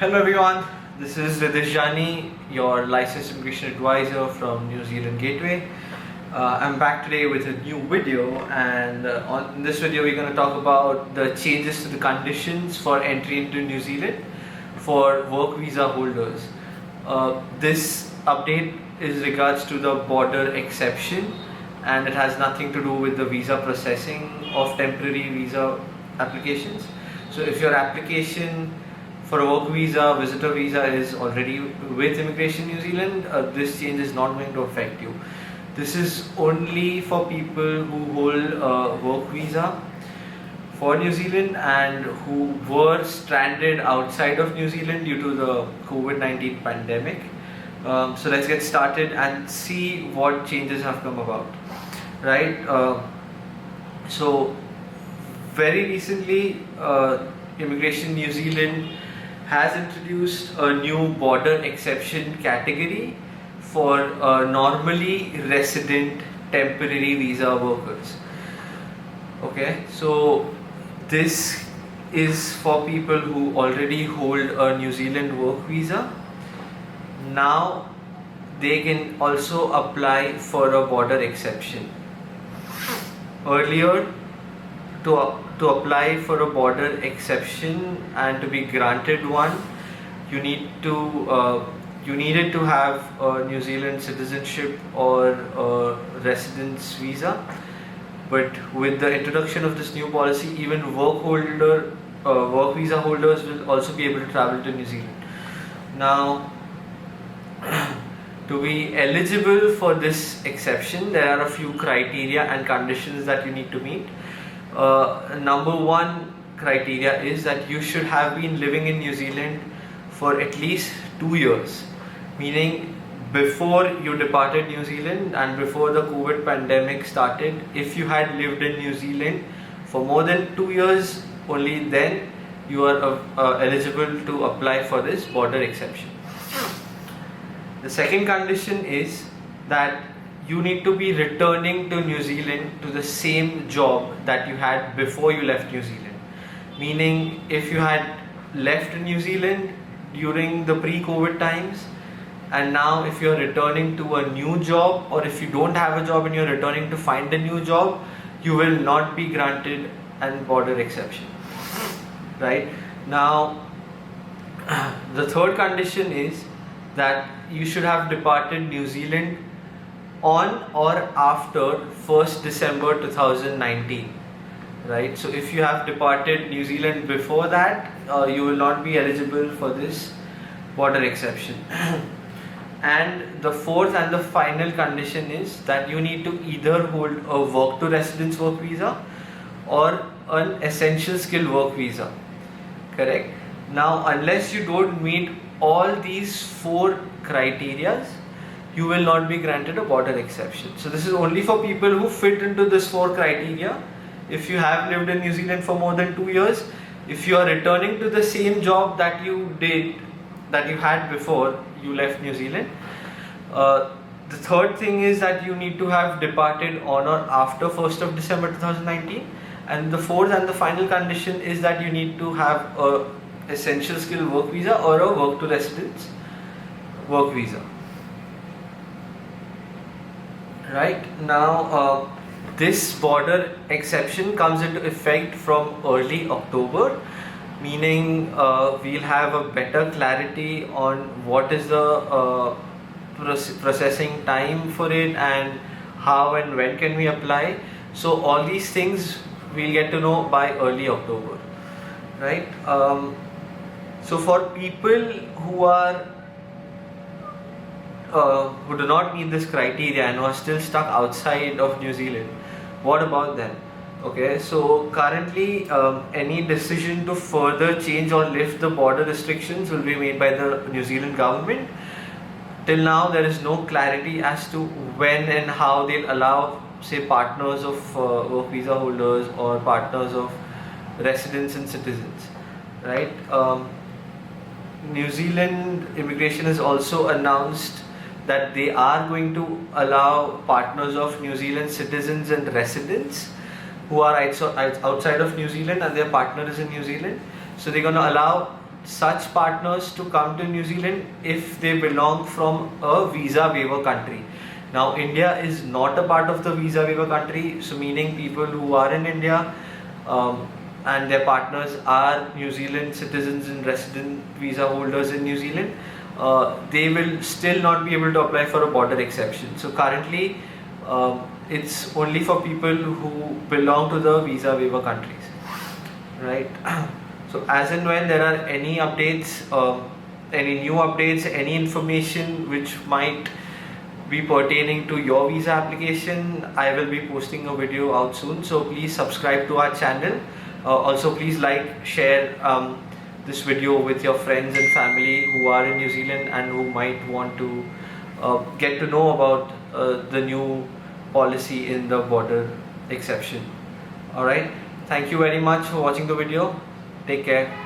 Hello everyone, this is Ridish Jani, your licensed immigration advisor from New Zealand Gateway. I'm back today with a new video, and in this video we're going to talk about the changes to the conditions for entry into New Zealand for work visa holders. This update is regards to the border exception, and it has nothing to do with the visa processing of temporary visa applications. So if your application for a work visa, visitor visa is already with Immigration New Zealand, this change is not going to affect you. This is only for people who hold a work visa for New Zealand and who were stranded outside of New Zealand due to the COVID-19 pandemic. So let's get started and see what changes have come about. Right? So very recently, Immigration New Zealand has introduced a new border exception category for normally resident temporary visa workers. Okay, so this is for people who already hold a New Zealand work visa. Now they can also apply for a border exception. Earlier, to apply for a border exception and to be granted one, you needed to have a New Zealand citizenship or a residence visa. But with the introduction of this new policy, even work visa holders will also be able to travel to New Zealand. Now, to be eligible for this exception, there are a few criteria and conditions that you need to meet. Number one criteria is that you should have been living in New Zealand for at least 2 years, meaning before you departed New Zealand and before the COVID pandemic started. If you had lived in New Zealand for more than 2 years, only then you are eligible to apply for this border exception. The second condition is that you need to be returning to New Zealand to the same job that you had before you left New Zealand. Meaning, if you had left New Zealand during the pre-COVID times, and now if you're returning to a new job, or if you don't have a job and you're returning to find a new job, you will not be granted an border exception. Right? Now, the third condition is that you should have departed New Zealand on or after 1st December 2019, right? So if you have departed New Zealand before that, you will not be eligible for this border exception. And the fourth and the final condition is that you need to either hold a work to residence work visa or an essential skill work visa, correct? Now, unless you don't meet all these four criterias, you will not be granted a border exception. So this is only for people who fit into this four criteria. If you have lived in New Zealand for more than 2 years, if you are returning to the same job that you had before you left New Zealand. The third thing is that you need to have departed on or after 1st of December 2019. And the fourth and the final condition is that you need to have a essential skill work visa or a work to residence work visa. Right now, this border exception comes into effect from early October, meaning we'll have a better clarity on what is the processing time for it and how and when can we apply. So all these things we'll get to know by early October, right? So for people who are who do not meet this criteria and who are still stuck outside of New Zealand, what about them? Okay, so currently any decision to further change or lift the border restrictions will be made by the New Zealand government. Till now there is no clarity as to when and how they'll allow, say, partners of work visa holders or partners of residents and citizens, right? New Zealand immigration has also announced that they are going to allow partners of New Zealand citizens and residents who are outside of New Zealand and their partner is in New Zealand. So they're going to allow such partners to come to New Zealand if they belong from a visa waiver country. Now, India is not a part of the visa waiver country, so meaning people who are in India and their partners are New Zealand citizens and resident visa holders in New Zealand, they will still not be able to apply for a border exception. So currently, it's only for people who belong to the visa waiver countries, right? So as and when there are any updates, any new updates, any information which might be pertaining to your visa application, I will be posting a video out soon. So please subscribe to our channel. Also please like, share this video with your friends and family who are in New Zealand and who might want to get to know about the new policy in the border exception. Alright, thank you very much for watching the video. Take care.